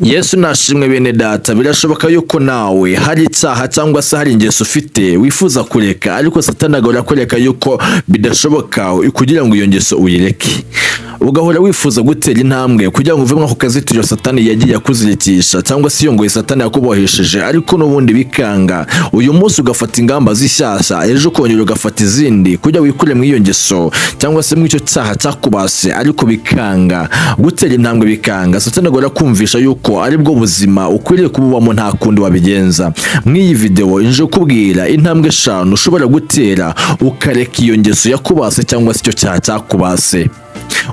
Yesu nashimwe bene data. Birashoboka yuko nawe hari icyaha cyangwa se hari ingeso ufite wifuza kureka, ariko Satani agahora akwereka yuko bidashoboka kugira ngo iyo ngeso uyireke. Ugahora wifuza gutera intambwe kugira ngo uve mu kazitiro Satani yagiye akuzirikisha, cyangwa se iyo ngo Satani yakubohesheje, ariko n'ubundi bikanga. Uyu munsi ugafata ingamba z'ishyashya, ejo ukongera ugafata izindi kugira wikure mu iyo ngeso cyangwa se mu icyo cyaha cyakubase, ariko bikanga. Gutera intambwe bikanga. Satani agahora kumvisha yuko ari bwo buzima ukwiriye kububamo, nta kundi wabigenza. Mw'iyi video nje kubwira intambwe 5 ushobora gutera ukareka iyo ngeso yakubase cyangwa se icyo cyaha cyakubase,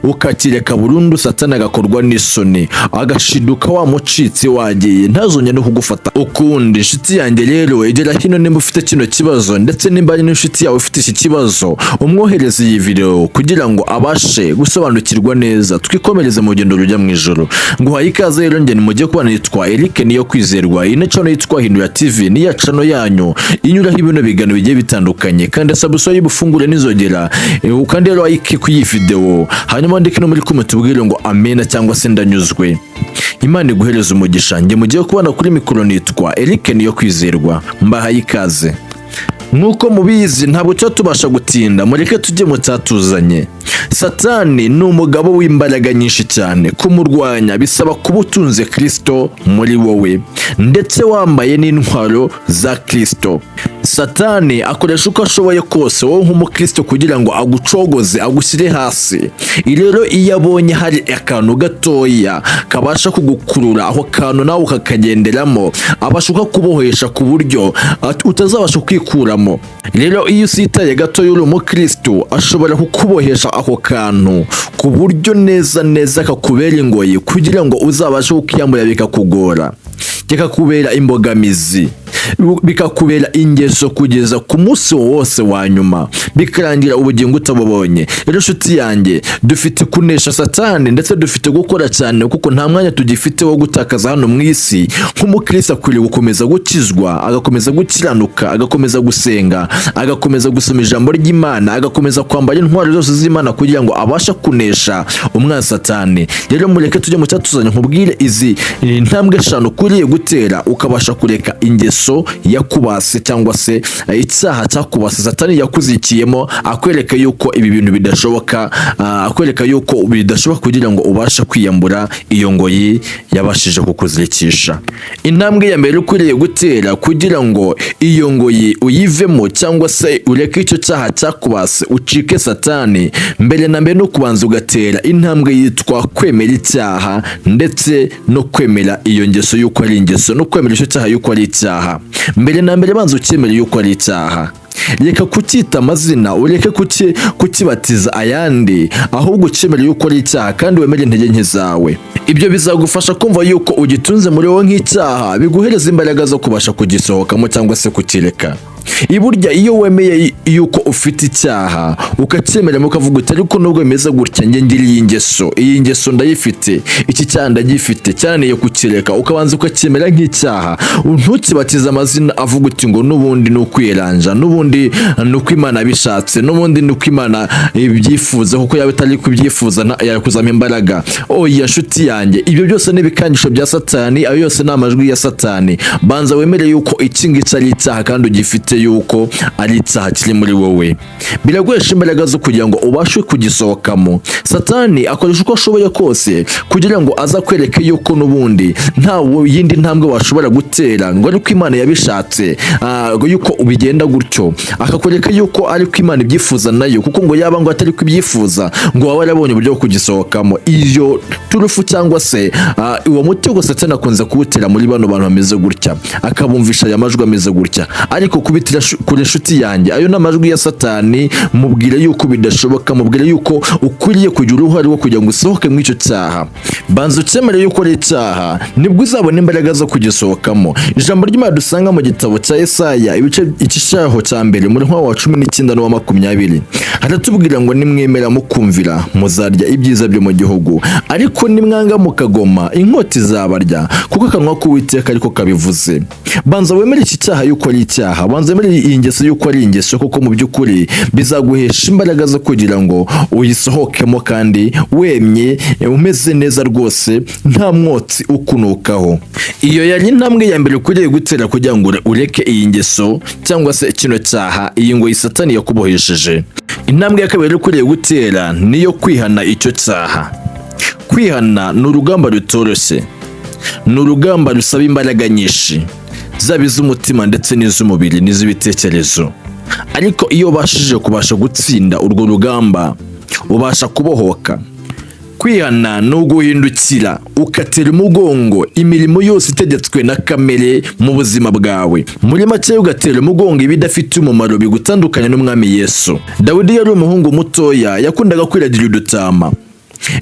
ukakireka burundu. Satani agakorwa n'isoni, agashiduka wamucitse wagiye, ntazongera no kugufata ukundi. Inshuti yanjye rero, egera hino nimba ufite kino kibazo, ndetse nimba ari n'inshuti yawe ufite iki kibazo, umwohereze iyi video kugira ngo abashe gusobanukirwa neza, twikomereze mu rugendo rujya mu ijoro. Nguhaye ikaze rero, njye nimujye kubana, nitwa Eric niyo kwizerwa. Iyi ni channel yitwa Hindura TV, ni ya channel yanyu inyuraho ibintu bigano bigiye bitandukanye. Kandi subscribe ufungure n'izogera, kandi rero like ku iyi video, hanyuma ndeke no muri comment tubwire ngo amena cyangwa se ndanyuzwe. Imana iguhereza umugisha. Njye mugiye kubana kuri mikoro, nitwa Eric niyo kwizerwa. Mbahaye ikaze. Nuko mubizi ntabwo cyo tubasha gutinda, mureke tujye mu cyatuzanye. Satani ni umugabo w'imbaraga nyinshi cyane. Kumurwanya bisaba kuba utunze Kristo muri wowe, ndetse wambaye n'intwaro za Kristo. Satani akoresha uko ashoboye kose wowe nk'umukristo kugira ngo agucogoze, agushyire hasi. Rero iyo abonye hari akantu gatoya kabasha kugukurura, aho kantu nawe ukakagenderamo, abasha kubohesha ku buryo utazabasha kwikuramo. Rero iyo usitaye gato uri umukristo, ashobora kukubohesha ako kantu ku buryo neza neza kakubera ingoyi, kugira ngo uzabashe kukiyambura bikakugora, kikakubera imbogamizi, bikakubera ingeso kugeza ku munsi wose wa nyuma, bikarangira ubugingo utabubonye. Rero nshuti yanjye, dufite kunesha Satani, ndetse dufite gukora cyane, kuko nta mwanya tugifite wo gutakaza hano mu isi. Nk'umukristo akwiriye gukomeza gukizwa, agakomeza gukiranuka, agakomeza gusenga, agakomeza gusoma ijambo ry'Imana, agakomeza kwambara intwaro zose z'Imana kugira ngo abashe kunesha umwanzi Satani. Rero mureke tujye mu cyatuzanye, nkubwire izi intambwe 5 ukwiye gutera ukabasha kureka ingeso yakubase cyangwa se icyaha cyakubase Satani yakuzikiyemo, akwereka yuko ibi bintu bidashoboka, akwereka yuko bidashoboka kugira ngo ubashe kwiyambura iyo ngoyi yabashije kukuzirikisha. Intambwe ya mbere ukwiriye gutera kugira ngo iyo ngoyi uyivemo cyangwa se ureke icyo cyaha cyakubase, ucike Satani, mbere na mbere no kubanza ugatera intambwe yitwa kwemera icyaha, ndetse no kwemera iyo ngeso yuko ari ingeso, no kwemera icyo cyaha yuko ari icyaha. Mbere na mbere banza ukemere yuko ari icyaha. Reka kucyita amazina, ureke kukibatiza ayandi, ahubwo ukemere yuko ari icyaha kandi wemere intege nke zawe. Ibyo bizagufasha kumva yuko ugitunze muri wowe nk'icyaha, biguhereza imbaraga zo kubasha kugisohokamo cyangwa se kukireka. Iburya iyo wemeye yuko ufite icyaha, ukacyemeramo, ukavuga uti ariko nubwo bimeze gutya, njye ngiriye iyi ngeso ndayifite, iki cyaha ndagifite, cyananiye kukireka, ukabanza ukacyemera nk'icyaha. Ntukibatize amazina avuga uti ngo n'ubundi ni ukwiranja, n'ubundi ni uko Imana bishatse, n'ubundi ni uko Imana ibyifuza, kuko yaba itari kubyifuza yakuzamo imbaraga. Oya nshuti yanjye, ibyo byose ni ibikangisho bya Satani, ayo yose ni amajwi ya Satani. Banza wemere yuko iki ngiki ari icyaha kandi ugifite yuko ari icyaha kiri muri wowe. Biraguhesha imbaraga zo kugira ngo ubashe kugisohokamo. Satani akoresha uko ashoboye kose kugira ngo aza kwereke yuko n'ubundi nta yindi ntambwe washobora gutera ngo ariko Imana yabishatse, yuko ubigenda gutyo, akakwereka yuko ariko Imana ibyifuza nayo, kuko ngo yaba ngo atari kubyifuza ngo waba warabonye uburyo bwo kugisohokamo. Iyo turufu cyangwa se uwo mutego Satani akunze kuwutera muri bano bantu bameze gutya, akabumvisha aya majwi ameze gutya, ariko kubitira kure inshuti yanjye, ayo n'amajwi ya Satani. Mubwire yuko bidashoboka, mubwire yuko ukwiriye kugira uruhare rwo kugira ngo usohoke mu icyo cyaha. Banza ukemere yuko ari icyaha, nibwo uzabona imbaraga zo kugisohokamo. Ijambo ry'Imana dusanga mu gitabo cya Yesaya igice cya mbere muri wa 19 n'uwa 20, haratubwira ngo nimwemera mukumvira muzarya ibyiza byo mu gihugu, ariko nimwanga mukagoma inkota izabarya, kuko akanwa k'Uwiteka ariko kabivuze. Banza wemere iki cyaha yuko ari icyaha, banza wemeze muri iyi ngeso yuko ari ingeso kuko mu by'ukuri bizaguhesha imbaraga zo kugira ngo uyisohokemo kandi wemye umeze neza rwose nta mwotsi ukunukaho. Iyo yari intambwe ya mbere ukwiriye gutera kugira ngo ureke iyi ngeso cyangwa se kino cyaha, iyi ngo Satani yakubohesheje. Intambwe ya kabiri ukwiriye gutera niyo kwihana icyo cyaha. Kwihana ni urugamba rutoroshye, ni urugamba rusaba imbaraga nyinshi, zaba iz'umutima ndetse n'iz'umubiri n'iz'ibitekerezo. Ariko iyo ubasha gutsinda urwo rugamba ubasha kubohoka. Kwihana ni uguhindukira ukatera umugongo imirimo yose itegetswe na kamere mu buzima bwawe. Muri make ugatera umugongo ibidafite umumaro bigutandukanya n'umwami Yesu. Dawidi yari umuhungu mutoya yakundaga kwiragira udutama.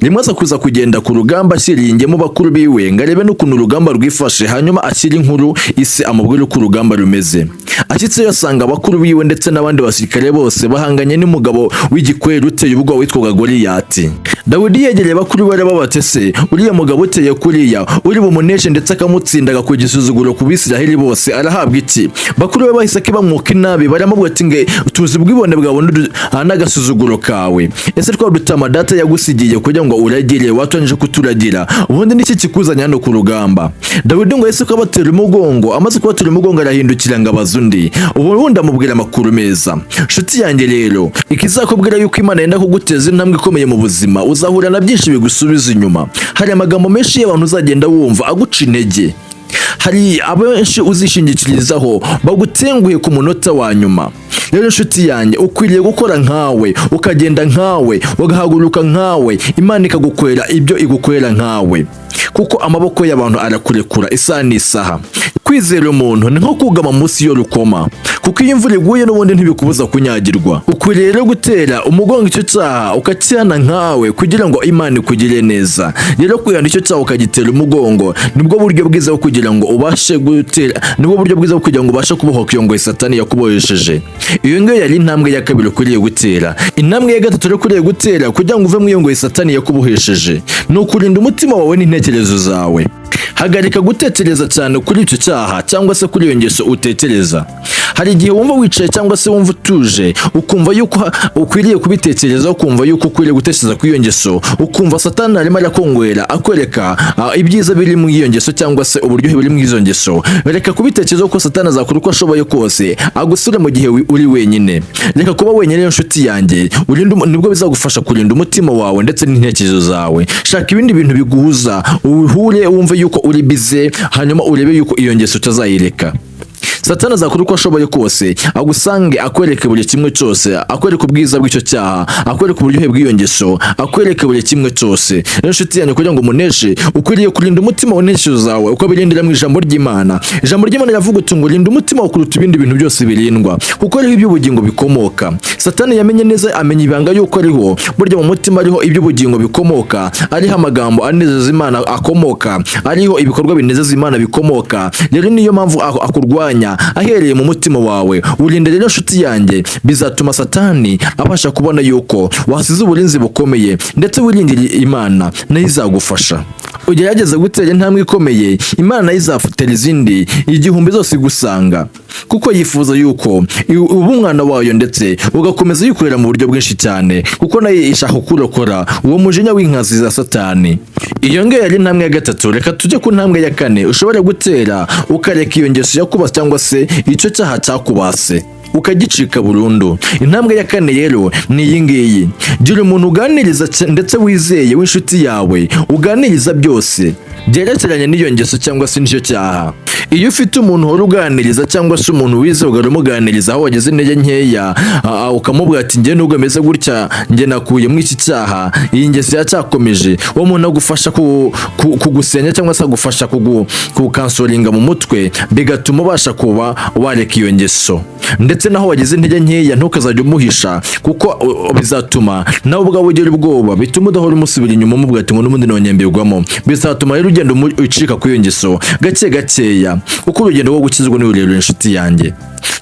Rimwe aza kuza kugenda ku rugamba ashyiriye mu bakuru biwe ngo arebe n'ukuntu urugamba rwifashe, hanyuma ashyira inkuru ise amubwira uko urugamba rumeze. Ashyitseyo asanga abakuru biwe ndetse n'abandi basirikare bose bahanganye n'umugabo w'igikweru uteye ubwoba witwaga Goliyati. Dawidi yegereye bakuru be arababatese, uriya mugabo uteye kuriya uri bumuneshe ndetse akamutsinda agakugira igisuzuguro ku Bisiraheli bose arahabwa iki? Bakuru be bahise bamwuka inabi baramubwira ati nge tuzi ubwibone bwawe n'agasuzuguro kawe. Ese twa dutama data yagusigiye kugira ngo uragire watonje kuturagira, ubundi niki kikuzanya hano ku rugamba? Dawidi ngo yese ko abatera umugongo, amaze kubatera umugongo arahindukira ngo abazundi, ubundi amubwira amakuru meza. Nshuti yanjye rero, ikizakubwira yuko Imana yenda kuguteza intambwe ikomeye mu buzima, uzahura na byinshi bigusubiza inyuma. Hari amagambo menshi y'abantu uzagenda wumva aguca intege. Hari abenshi uzishingikirizaho bagutenguye ku munota wa nyuma. Rero nshuti yanjye, ukwiriye gukora nkawe, ukagenda nkawe, ugahaguruka nkawe, Imana ikagukorera ibyo igukorera nkawe, kuko amaboko y'abantu arakurekura isaha n'isaha. Kwizera umuntu ni nko kugama munsi y'urukoma, kuko iyo imvura iguye n'ubundi ntibikubuza kunyagirwa. Ukwiriye rero gutera umugongo icyo cyaha ukakihana nkawe kugira ngo Imana ikugire neza. Rero kwihana icyo cyaha ukagitera umugongo nibwo buryo bwiza bwo kugira ngo ubashe gutera, nibwo buryo bwiza bwo kugira ngo ubashe kubohoka iyo ngo Satani yakubohesheje. Iyo ngiyo yari intambwe ya kabiri ukwiriye gutera. Intambwe ya gatatu rero ukwiriye gutera kugira ngo uve mu iyo ngo Satani yakubohesheje ni ukurinda umutima wawe n'intekerezo zawe. Hagarika gutekereza cyane kuri icyo cyaha cyangwa se kuri iyo ngeso utekereza. Hari igihe wumva wicaye cyangwa se wumva utuje ukumva yuko ukwiriye kubitekerezaho, ukumva yuko ukwiriye gutekereza kuri iyo ngeso, ukumva Satani arimo arakongwera akwereka ibyiza biri mu iyo ngeso cyangwa se uburyohe buri mu izo ngeso. Reka kubitekerezaho ko Satani azakora uko ashoboye kose agusure mu gihe uri wenyine. Reka kuba wenyine rero nshuti yanjye, nibwo bizagufasha kurinda umutima wawe ndetse n'intekerezo zawe. Shaka ibindi bintu biguhuza, uhure wumve yuko uri bize, hanyuma urebe yuko iyo ngeso utazayireka. Satani azakora uko ashoboye kose agusange akwereke buri kimwe cyose, akwereke ubwiza bw'icyo cyaha, akwereke uburyohe bw'iyo ngeso, akwereke buri kimwe cyose. Rero nshuti yanjye, kugira ngo umuneshe ukwiriye kurinda umutima w'intekerezo zawe ukabirindira mu ijambo ry'Imana. Ijambo ry'Imana riravuga uti ngo rinda umutima kuruta ibindi bintu byose birindwa, kuko ariho iby'ubugingo bikomoka. Satani yamenye neza, amenya ibanga yuko ariho burya mu mutima ariho iby'ubugingo bikomoka, ariho amagambo anezeza Imana akomoka, ariho ibikorwa binezeza Imana bikomoka. Rero niyo mpamvu akurwanya ahereye mu mutima wawe. Urinde rero nshuti yanjye, bizatuma Satani abasha kubona yuko wasize uburinzi bukomeye, ndetse wirindire Imana nayo izagufasha. Ugerageze gutera intambwe ikomeye, Imana nayo izafatira izindi igihumbi zose igusanga, kuko yifuza yuko uba umwana wayo ndetse ugakomeza yikorera mu buryo bwinshi cyane, kuko nayo ishaka kurokora uwo mujinya w'inkazi za Satani. Iyo ngiyo yari intambwe ya gatatu. Reka tujye ku ntambwe ya kane ushobora gutera ukareka iyo ngeso yakubase cyangwa se icyo cyaha cyakubase ukagicika burundu. Intambwe ya kane rero ni iyi ngiyi: gira umuntu uganiriza ndetse wizeye w'inshuti yawe, uganiriza byose byerekeranye n'iyo ngeso cyangwa se n'icyo cyaha. Iyo ufite umuntu uhora uganiriza cyangwa se umuntu wize ugamuganiriza aho wageze intege nkeya, ukamubwira ati njye nubwo meze gutya njye nakuye mu iki cyaha, iyi ngeso yacyakomeje, uwo muntu agufasha kugusenya cyangwa se agufasha kukansoringa mu mutwe, bigatuma ubasha kuba wareka iyo ngeso. Ndetse naho wageze intege nkeya ntukazajya umuhisha, kuko bizatuma nawe ubwawe ugira ubwoba, bituma udahora umusubira inyuma umubwira ati ngo n'ubundi nonyembirwamo. Bizatuma rero ugenda ucika ku iyo ngeso gake gakeya, uko urugendo rwo gukizwa ni rurerure inshuti yanjye.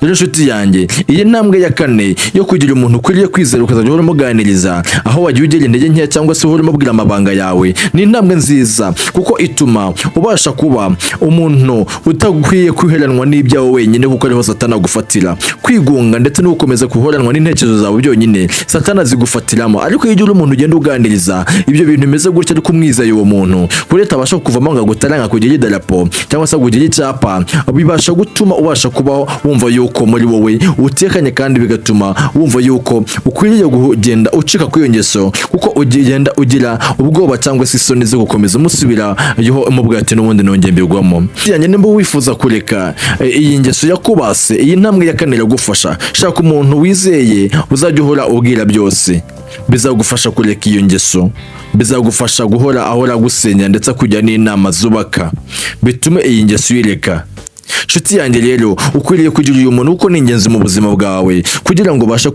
Rero inshuti yanjye, iyi ntambwe ya kane yo kugira umuntu ukwiriye kwizera ukazajya uhora umuganiriza aho wagiye ugera intege nkeya cyangwa se uhora umubwira amabanga yawe, ni intambwe nziza kuko ituma ubasha kuba umuntu utagukwiye kwiheranwa n'ibyawe wenyine, kuko ariho Satani agufatira kwigunga ndetse no gukomeza guhoranwa n'intekerezo zawe byonyine. Satani azigufatiramo, ariko iyo uri umuntu ugenda uganiriza ibyo bintu bimeze gutya ariko umwizeye uwo muntu, kuri atabasha kuvamo ngo agutaranga kugira idarapo cyangwa se kugira icyapa, bibasha gutuma ubasha kubaho wumva yuko muri wowe utekanye, kandi bigatuma wumva yuko ukwiriye kugenda ucika ku iyo ngeso, kuko ugenda ugira ubwoba cyangwa se isoni zo gukomeza umusubira yoho umubwira ati n'ubundi nongeye mbigwamo. Cyane nimba wifuza kureka iyi ngeso yakubase, iyi ntambwe ya kane iragufasha. Shaka umuntu wizeye uzajya uhora ubwira byose, bizagufasha kureka iyo ngeso, bizagufasha guhora ahora gusenya ndetse kujya n'inama zubaka bitume iyi ngeso uyireka. Nshuti yanjye rero, ukwiriye kugira uyu muntu uko ni ingenzi mu buzima bwawe kugira ngo ubashe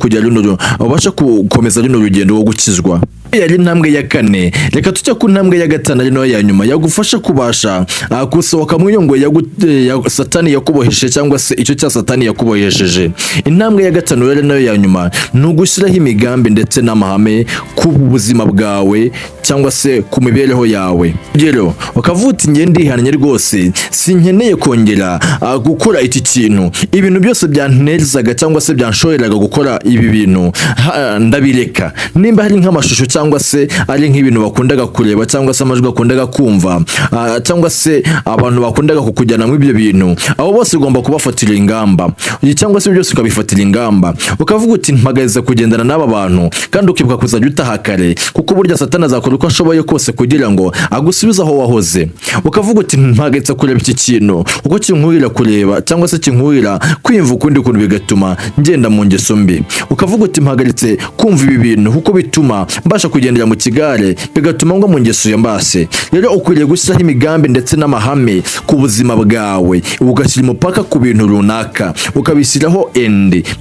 gukomeza runo rugendo rwo gukizwa. Yari intambwe ya kane. Reka tujya ku ntambwe ya gatanu ari nayo ya nyuma yagufasha kubasha gusohoka mu nyungu ya Satani yakuboheshe cyangwa se icyo cya Satani yakubohesheje. Intambwe ya gatanu rero nayo ya nyuma ni ugushyiraho imigambi ndetse n'amahame ku buzima bwawe cyangwa se ku mibereho yawe. Rero ukavuga uti ngiye ndihannye rwose, sinkeneye kongera gukora iki kintu, ibintu byose byanterezaga cyangwa se byanshoreraga gukora ibi bintu ndabireka. Nimba hari nk'amashusho cyangwa se ari nk'ibintu bakundaga kureba cyangwa se amajwi bakundaga kumva cyangwa se abantu bakundaga kukujyana mu ibyo bintu, abo bose ugomba kubafatira ingamba cyangwa se byose ukabifatira ingamba. Ukavuga uti mpagaze kugendana n'aba bantu, kandi ukibuka kuzajya utaha kare, kuko burya Satani azakora uko ashoboye kose kugira ngo agusubize aho wahoze. Ukavuga uti mpagaze kureba iki kintu uko kinkurira kureba cyangwa se kinkurira kwimva ukundi kuntu bigatuma ngenda mu ngeso mbi. Ukavuga uti mpagaritse kumva ibi bintu kuko bituma mbasha kugendera mu kigare bigatuma ngo mu ngeso ya mbase. Rero ukwiriye gushyiraho imigambi ndetse n'amahame ku buzima bwawe, ugashyira umupaka ku bintu runaka, ukabishyiraho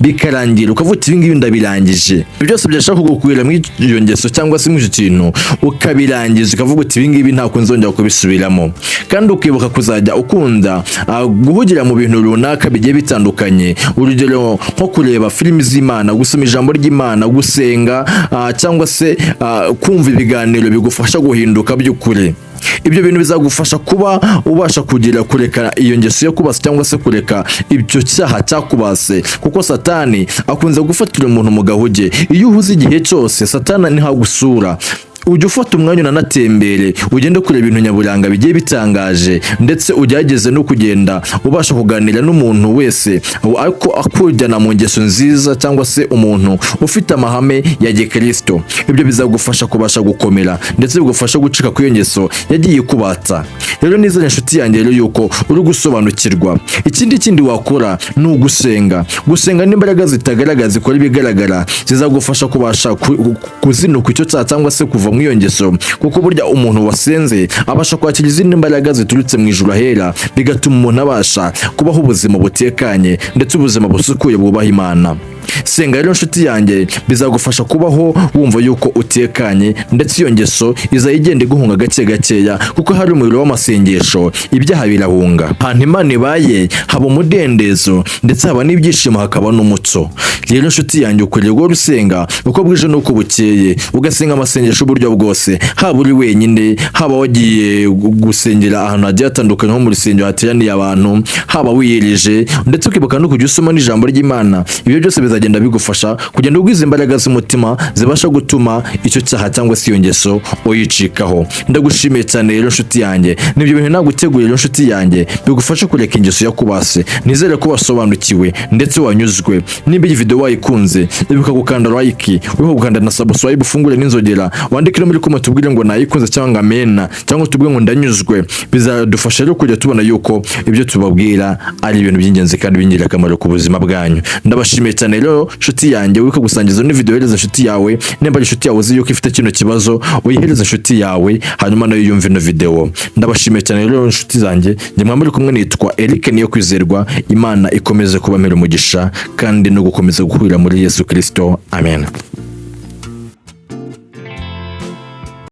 bikarangira. Ukavuga uti ibingibi ndabirangije, byose byashaka kugukurira mu iyo ngeso cyangwa se mu icyo kintu ukabirangiza. Ukavuga uti ibingibi ntabwo nzongera kubisubiramo, kandi ukibuka kuzajya ukunda guhugira mu bintu runaka bigiye bitandukanye. Urugero nko kureba filimi z'Imana, gusoma ijambo ry'Imana, gusenga cyangwa se kumva ibiganiro bigufasha guhinduka by'ukuri. Ibyo bintu bizagufasha kuba ubasha kugira kureka iyo ngeso yo kubasa cyangwa se kureka ibyo cyaha cyakubase, kuko Satani akunze gufatira umuntu mu gahuge. Iyo uhuze igihe cyose, Satani ntihagusura. Ujya ufata umwanya unanatembere, ugende kureba ibintu nyaburanga bigiye bitangaje, ndetse ugerageze no kugenda ubasha kuganira n'umuntu wese ariko akujyana mu ngeso nziza cyangwa se umuntu ufite amahame ya Gikristo. Ibyo bizagufasha kubasha gukomera ndetse bigufasha gucika ku iyo ngeso yagiye kubatsa. Rero nizere inshuti yanjye rero yuko uri gusobanukirwa. Ikindi wakora ni ugusenga. Gusenga n'imbaraga zitagaragaza zikora ibigaragara, zizagufasha kubasha kuzinuka icyo cyaha cyangwa se kuva mu iyo ngeso, kuko burya umuntu wasenze abasha kwakira izindi mbaraga ziturutse mu ijuru ahera, bigatuma umuntu abasha kubaho ubuzima butekanye ndetse ubuzima busukuye bwubaha Imana. Senga rero nshuti yanjye, bizagufasha kubaho wumva yuko utekanye, ndetse iyo ngeso izayigenda iguhunga gake gakeya, kuko hari umuriro w'amasengesho ibyaha birahunga. Ahantu Imana ibaye haba umudendezo ndetse haba n'ibyishimo, hakaba n'umuco. Rero nshuti yanjye, ukwiriye guhora usenga uko bwije n'uko bukeye, ugasenga amasengesho uburyo bwose, haba uri wenyine, haba wagiye gusengera ahantu hagiye hatandukanye nko mu rusengero hateraniye abantu, haba wiyirije, ndetse ukibuka no kujya usoma n'ijambo ry'Imana. Ibyo byose bizagenda bigufasha kugenda ugwiza imbaraga z'umutima zibasha gutuma icyo cyaha cyangwa se iyo ngeso uyicikaho. Ndagushimiye cyane rero nshuti yanjye, nibyo bintu nagutegurira rero nshuti yanjye bigufasha kureka ingeso yakubase. Nizere ko wasobanukiwe ndetse wanyuzwe. Nimba iyi video wayikunze, ibuka gukanda like, wibuka gukanda na subscribe, ufungure n'inzogera, wandikire muri comment tubwire ngo nayikunze cyangwa amena, cyangwa tubwire ngo ndanyuzwe. Bizadufasha rero kujya tubona yuko ibyo tubabwira ari ibintu by'ingenzi kandi bingirakamaro ku buzima bwanyu. Ndabashimiye cyane rero nshuti yanjye, wibuka gusangiza ni video hereza nshuti yawe. Nimba ari nshuti yawe uzi yuko ifite kino kibazo, uyihereza nshuti yawe hanyuma nayo yumve ino video. Ndabashimiye cyane rero nshuti zanjye, njye mwamuri kumwe nitwa Eric niyo kwizerwa. Imana ikomeze kubamera umugisha kandi no gukomeza guhurira muri Yesu Kristo. Amen.